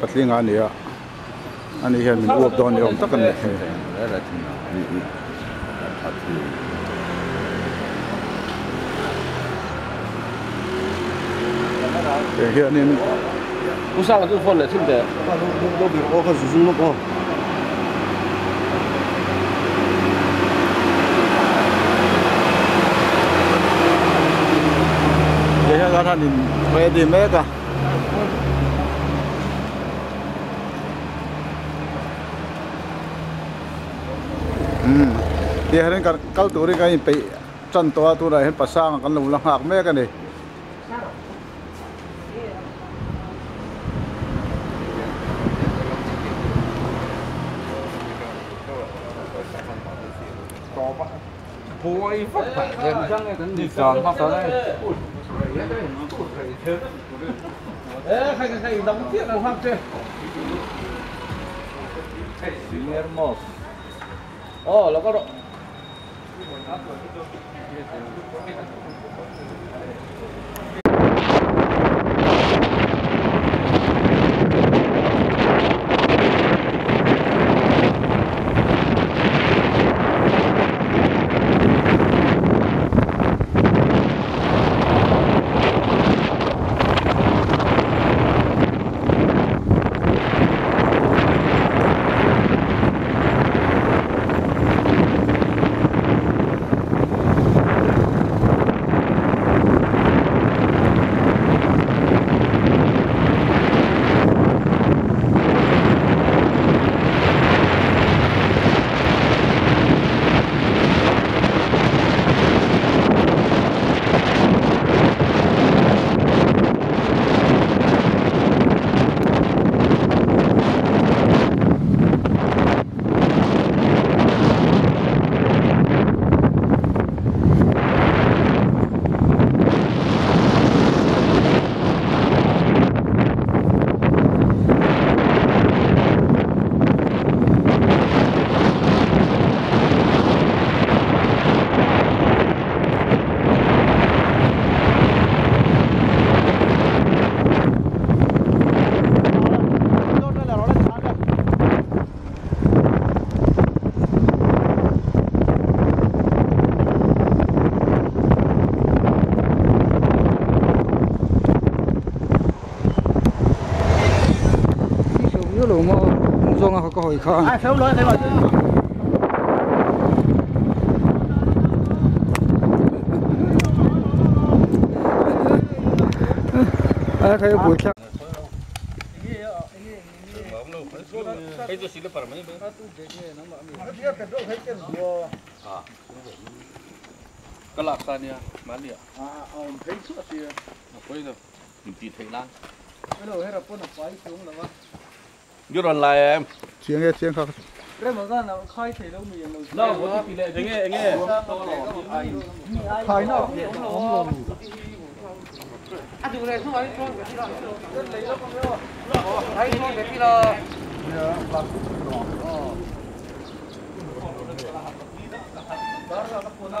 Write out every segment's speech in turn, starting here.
patling ania ani hian min uap dawn ni awm tak an ni hian in usang tu phone le thim de lo bi ko ka zu no ko ya ga than in ready mega dia hari kal turi kai pe chan to tu ra hen pasang kan lu lang hak me ka ni Ôi phất phải đèn trăng này tấn đi tròn hoặc là đây. Ê, hay đóng thiết là hoặc chưa? Hermoso. Oh, lo có độ. có hồi không? Ai phiếu lên đây rồi. Thấy buổi sáng. Cái lạc ta nè, má nè. Thấy suốt thì. Quay rồi, mình chỉ thấy lan. Cái đầu hết là con quái xuống là mà. Vô rồi lại em. Chiếng khác. Đây mà ra nào khai thể đâu mình đâu. Đâu có tỷ lệ nghe. Khai nào? À chụp này xuống ấy cho cái gì đó. Lấy nó không biết. Đấy cho cái gì đó. Đó là nó cuốn ra.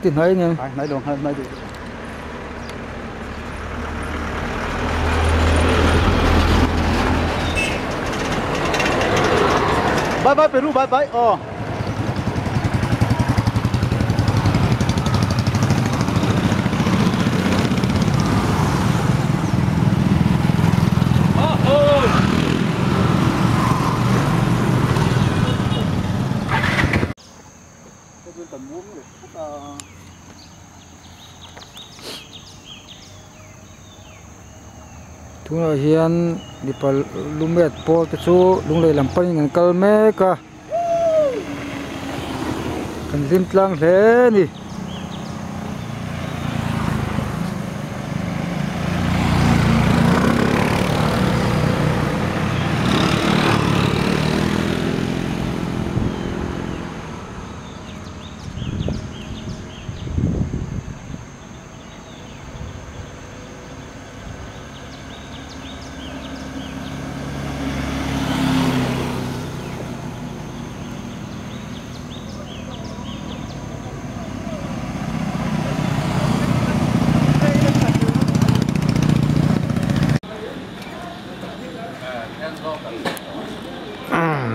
tin hỏi nha nãy đường hơn nãy đi bye bye Peru bye bye chúng là hiền Mipa Lumettu Pawl cái số Lunglei Lunglawn ngàn kal me ka kan lim tlang hle ni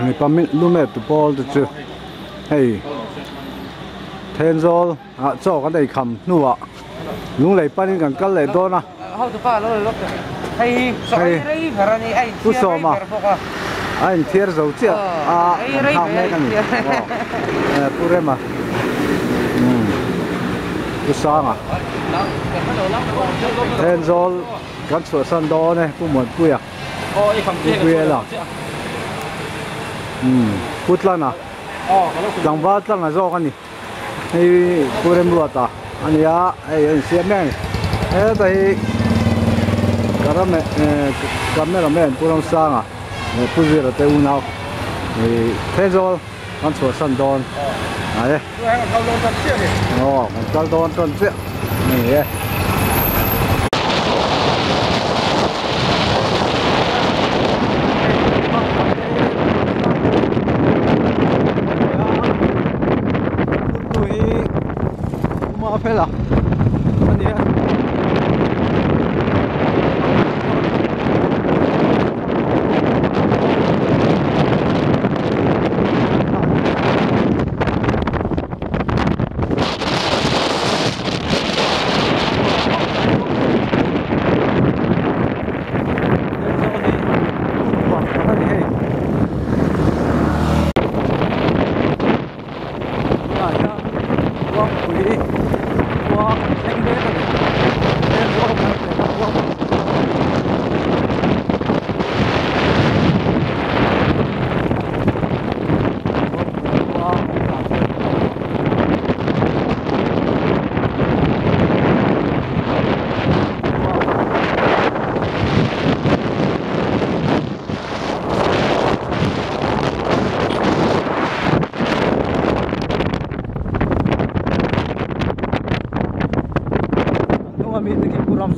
Mipa Lumettu Pawl chu hey Aizawl cho cái này khăm nuwa Lunglei panin kan kal le do na How to pa lo lo. Hey, so ai garani ai. anh thier dấu chia học này kan pure ma ku sang Aizawl kan so san do ne ku mon ku ya ku ya la putlan lang va tlang a zo kan ni ei pure mu ta anh ya ei siam ne dai camera man puram sang puzi ra te unau Aizawl kan so san don đấy con don con chuyện này phê là anh đi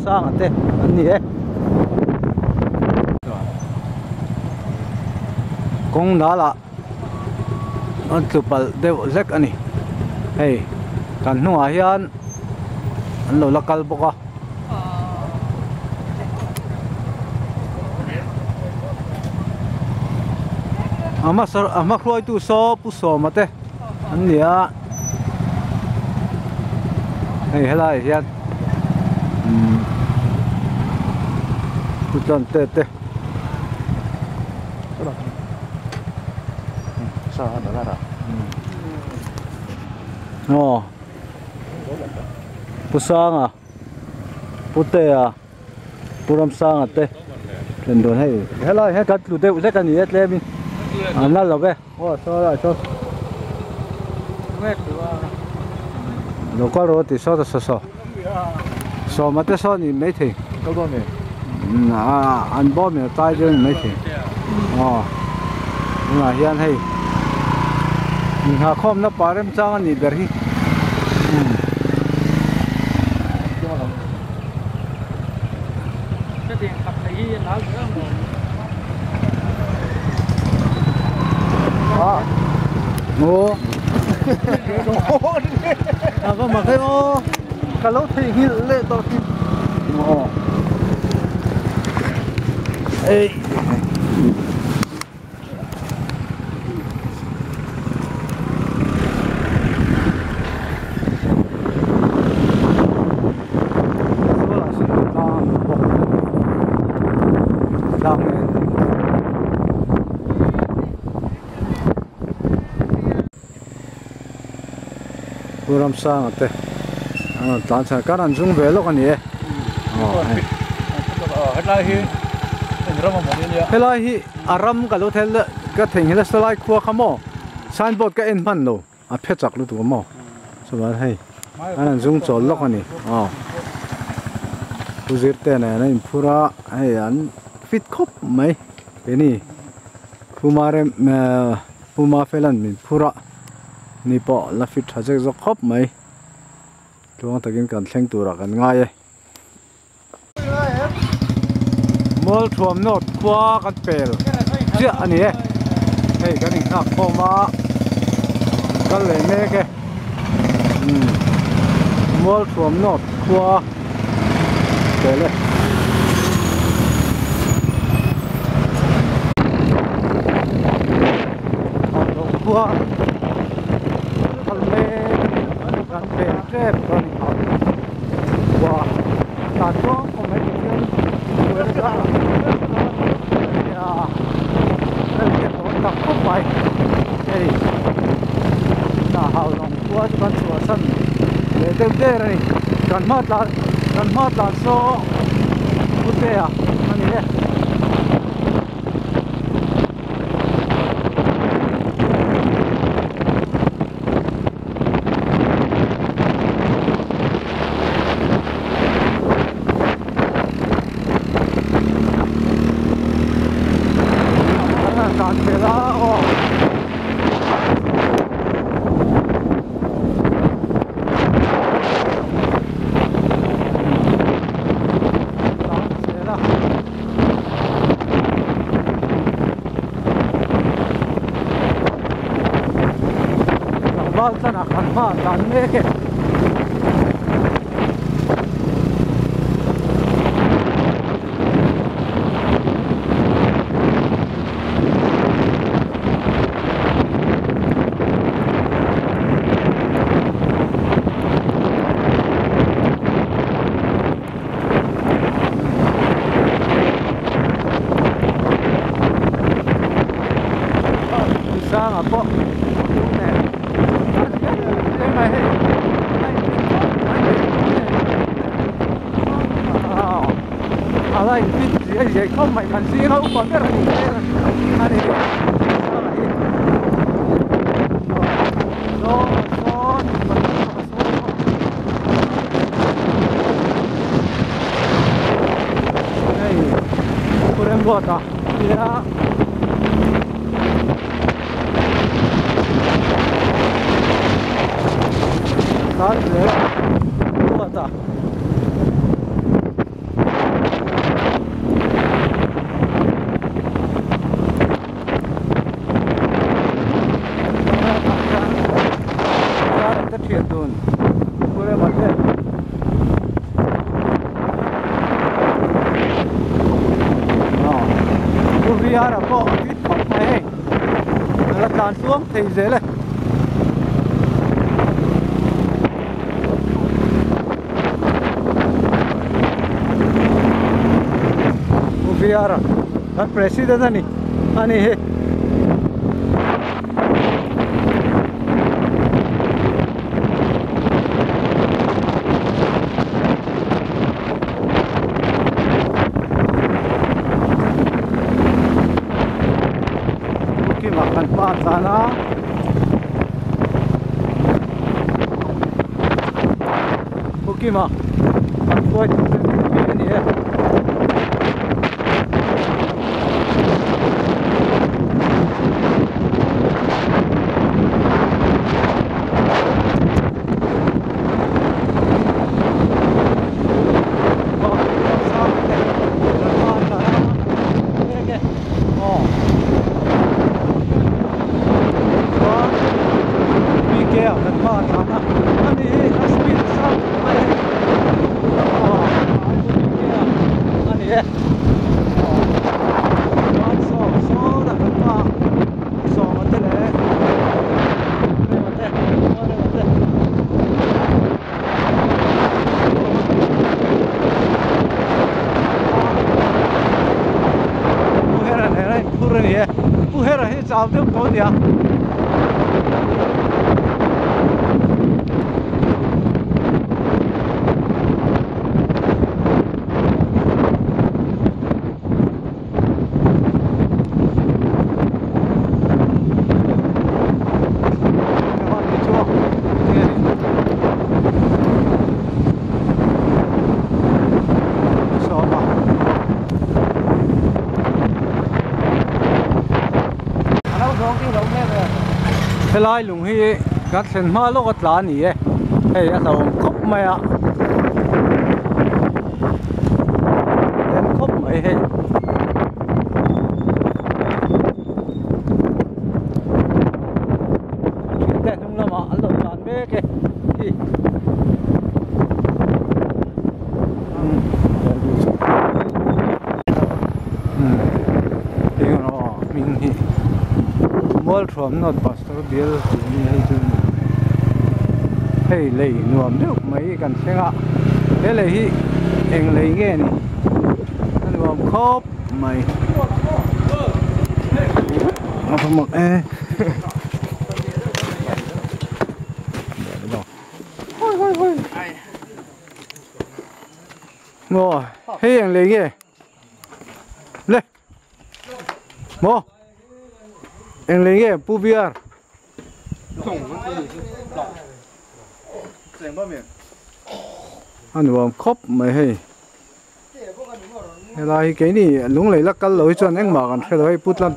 sang ate ani kong nala an tupal deu zek ani hey kan nu hian an lo lakal boka ama khloi tu so pu so mate ania hey helai hian Putan tete. Sao đó là? Oh. Pusang à? Pute à? Puram sang à te? Lên đồn hay. Hello, hay cắt lụt đều sẽ cần gì hết lên. Anh là lộc cái. Oh, sao rồi sao? Lộc qua rồi thì sao sao? Sao mà te sao thì mấy thì? Đâu đó này. Anh bom mình tay cho mấy thì nhưng mà hiện hay mình hạ không nó bảo em trang anh đi đi à vâng mà cái ô cả lỗ thì hiện lệ to thì ê Puram sang ate, tan sa karan zung velo kan ye. Helai hi ram mo ni ya. Helai hi aram ka lo thel ka theng hela salai khua khamo. Signboard ka en man lo, a phechak lu tu mo. So ba hei. Anan zung chol lo kan ni. Puzir te na in pura hei an fit khop mai. Peni pumare puma felan min pura Mipa la fit hajek zo khop mai tuang takin kan thleng tura kan ngai mol thuam not khwa kan pel chia ani e hei kan ing khak khoma kan le me ke mol thuam not khwa pele khwa Hãy subscribe cho kênh Ghiền Mì Gõ để không bỏ lỡ những video hấp dẫn. Sana kan ma dan meke sang apa Alai fit je không mày cần gì đâu còn cái này anh đi kurang buat ah ya saat ni buat ah Ra có ít khóc này là tràn xuống thì dễ lên Uviara kan presiden ani ani he makan pa sana okay ma ang kuat ni eh nhé số là các bạn số mà thế này đây mà thế đây mà thế buhera này buhera này buhera hết sao tiếp có gì à lai lùng hi gắt sen ma lo gắt lá nỉ hey à tàu khóc mày à đến khóc mày hey đến không làm à lo làm bé cái mình hi mall from not pastor bill hey lei nuam được mấyกันเสียงอ่ะเฮ้เลยที่เองเลยแง่นี่นั่นว่าครบไม่มาพมกเอ๊ะเดี๋ยวโอ้ยโม่เฮ้เองเลยแง่เลยโม่เองเลยแง่ปูเบียร์anh vào khóc mày hay là cái này lúc này là cái lối cho anh mà còn cái lối bút lăn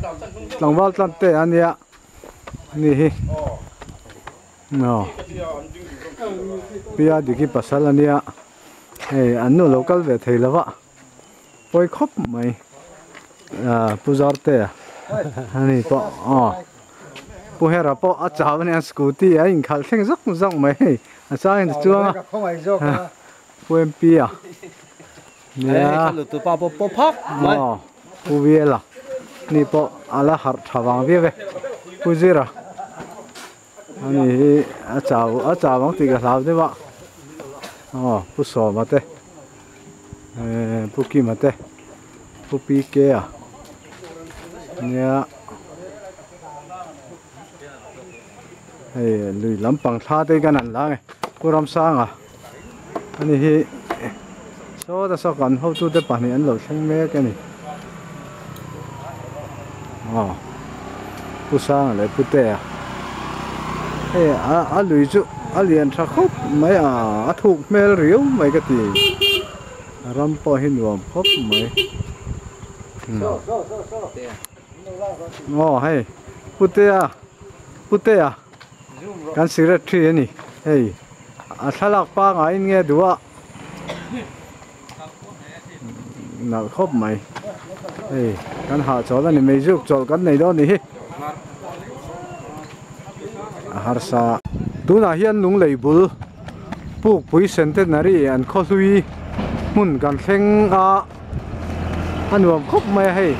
lòng vào lăn tệ anh ạ nè nó bây giờ thì cái bát salad anh ạ hey anh nó local về thầy là vậy ôi khóc mày à puzar tệ anh po po hera po à cháu này scooty anh khal theng rắc mày sao anh chuông à quên pia nè lụt tụi po phóc mà u vie là ni po ala har thawang vie ve u zira ani a chao bang ti ka hlaw de ba pu so ma te pu ki ma te pu pi ke à nè hey lui lampang tha te kan an la nge puram sang à ani hi so da so kan ho tu te pani an lo thleng me ka ni pu sang le pu te à hey a lui chu a lian tha khop mai a thuk mel riu mai ka ti ram po hin wam khop mai hey pu te à kan sirat thi ani hey a thalak pa nga in nge duwa na khop mai hey kan ha chol ani mei juk chol kan nei do ni hi harsa tuna hian lunglei bul puk pui centenary an kholui mun kan thleng a anuam khop mai hey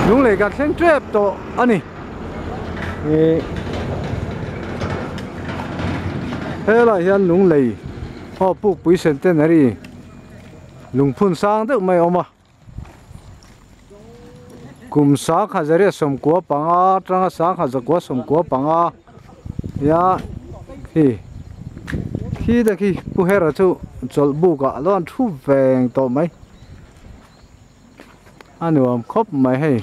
lunglei kan thleng trap to ani thế là hiện lung lầy họ buộc bùi sen tên này lung phun sang được mấy ông à cùng sáng khai ra sông của bằng á trăng sáng khai ra của sông của bằng á ya khi đó khi bu hết rồi chú chọn bu cả luôn thu vàng to mấy anh nuông khóc mấy hay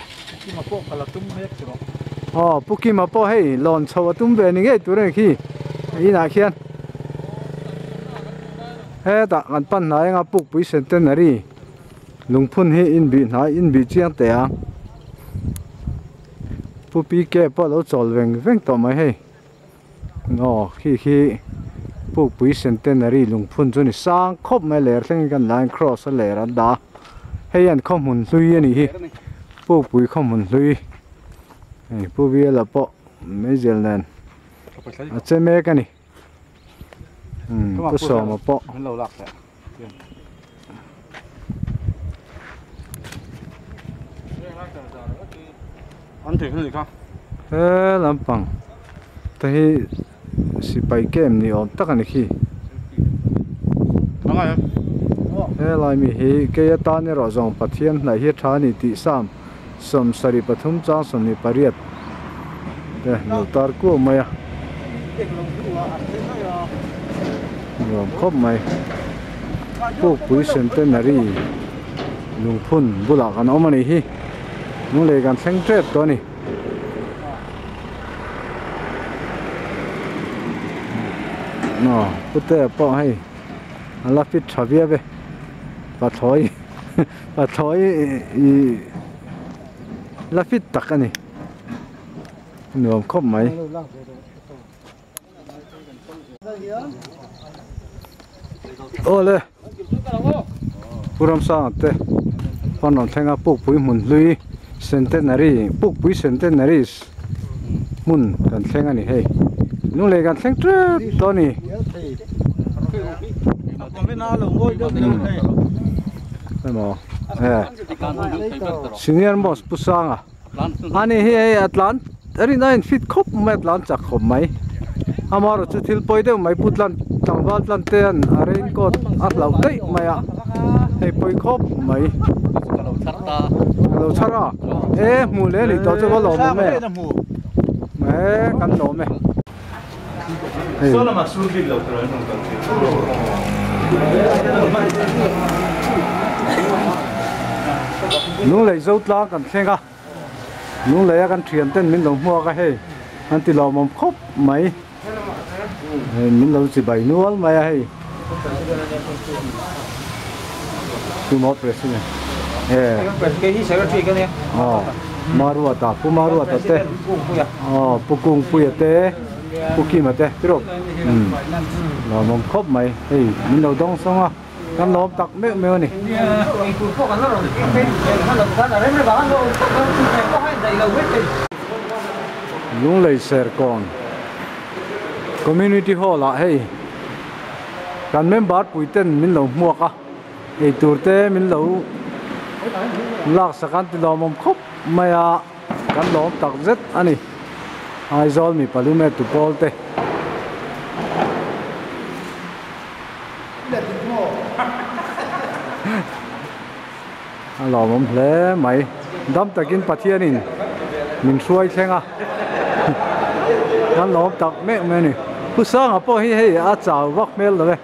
bu kim mà po hay lon sầu tum về này cái tụi này khi ý nào khiên he ta kan pan nai nga puk pui centenary lungphun he in bi chiang te a pu pi ke pa lo chol veng to mai he khi puk pui centenary lungphun chu ni sang khop mai ler thleng kan line cross ler an da he an khom hun hlui ani hi puk pui khom hun hlui pu vi la po me zel nan a che me ka ni có sò mà po lâu lạc đấy anh thử cái gì không thế làm bằng thế si bay kem ni om tak ani khi đúng rồi thế lại mi hi cái ta ne ro zong pathian na hi tha ni ti sam som sari pathum cha som ni pariat thế no tar ku maya ngom khop mai pu pui centenary lung phun bula kan omani hi nung le kan thleng tret to ni no putte po hai ala fit thavia ve pathoi pathoi I la fit takani nuam khop mai ole puram sa te panon thenga puk pui mun lui centenary puk pui centenary mun kan thenga ni hei nung le kan thleng tre to ni còn bên nào là ngôi đâu mo senior boss pusanga ani hi atlant ari nine feet khop mai atlant chak khom mai amaro chu thil poi deu mai putlan tangwal tlan ten rain coat atlau dei maya hei poi khop mai lo chara e mu le ni to chu lo mo me me kan lo me số là mà số đi lâu rồi không cần nung lấy dấu tla kan thenga nung lấy kan thian ten min lo mua ka he an ti lo mom khop mai min lo chi bai nual mai he tu mo president cái gì sẽ có chuyện cái này maru ta pu maru ta te pukung pu ya te puki ma te pero lo mom khop mai he min lo dong songa kan lo tak me me ni Lunglei ser con community hall la hey kan member puiten min lo muak a ei turte min lo lak sakan ti lo mom khop maya kan lo tak zet ani Aizawl Mipa Lumettu Pawl te lo mom hle mai dam takin pathianin min suai thlenga kan lo tak me me ni pusanga po hi hei a chaw wak mel lo ve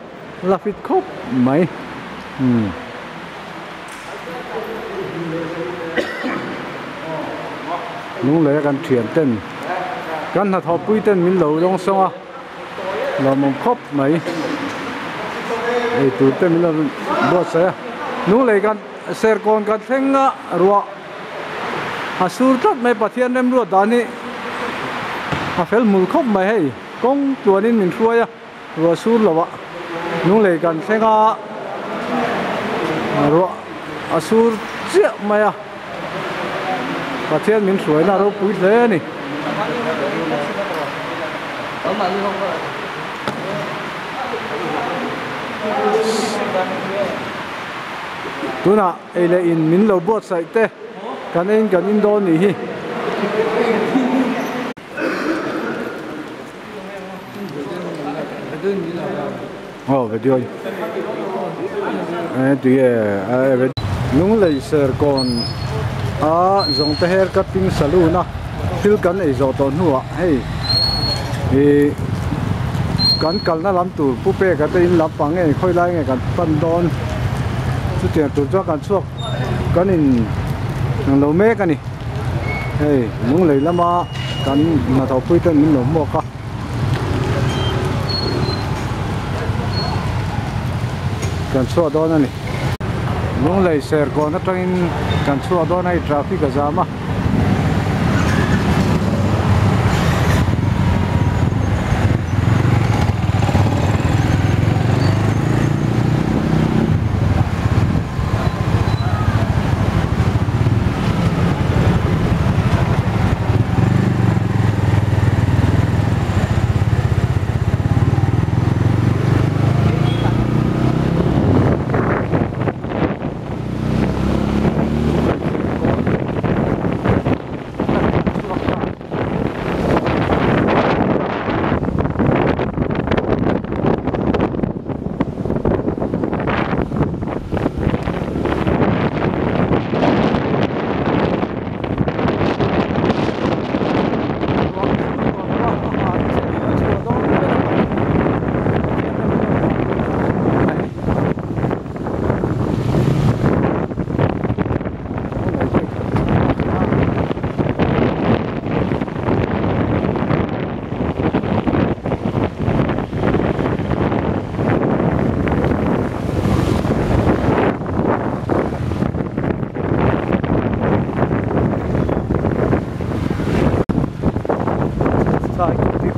la fit khop mai nung le kan thian ten kan ha tho pui ten min lo long songa lo mom khop mai ei tu te min lo bo sa nung le kan ser kon kan thenga ruwa asur tat mai pathian rem ruwa dani a fel mul khop mai hei kong tuanin min hruaya ruwa sur lawa nung le kan thenga ruwa asur chia maya pathian min hruai na ro pui hle ni tuna ele in min lo bot sai te kan in do ni hi video Lunglei ser con zong te hair cutting salon a thil kan ei zo ton huwa hei e kan kalna lam tur pu pe ka te in lam pang nge khoi lai nge kan pan don chu te tur cho kan chuak kan in nang lo me ka ni hei Lunglei lama kan na tho pui ten min lo mo ka kan chua don ani Lunglei ser con atangin kan chua don ai traffic azama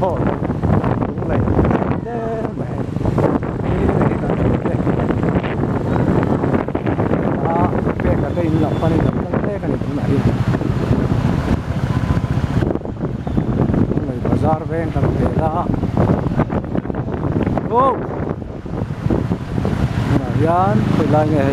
Pawl Lunglei thế mày cái cái làm phân làm thế cái này cũng là đi người bazar ven cái thế đó ô yan phải lại nghe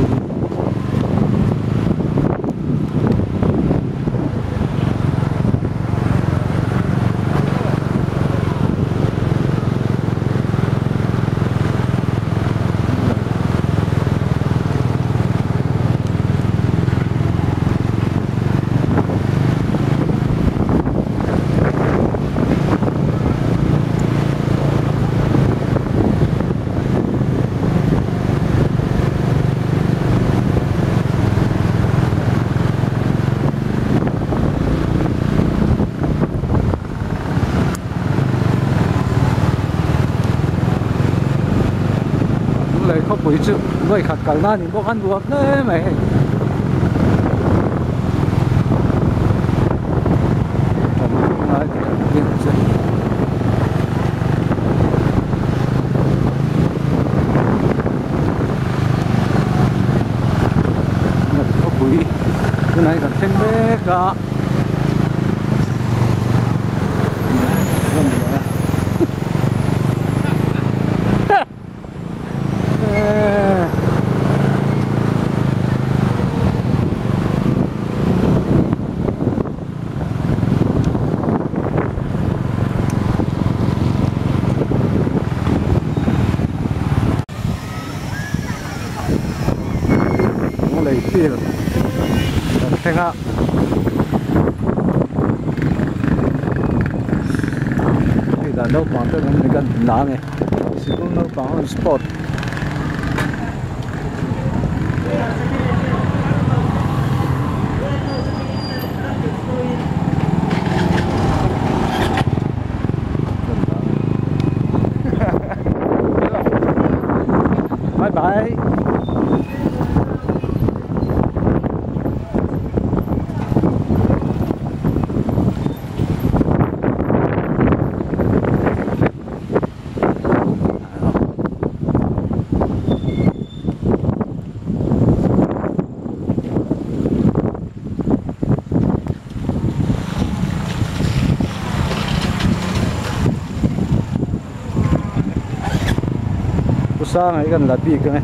lại không bụi chứ người khác cả na thì bốc ăn được đấy mày không bụi cái này còn thêm bé cả lấy tiền xem ạ thì là đâu bán tới nó gần lá này chỉ có nó bán sport bye bye. Sa ngày gần là bị cái này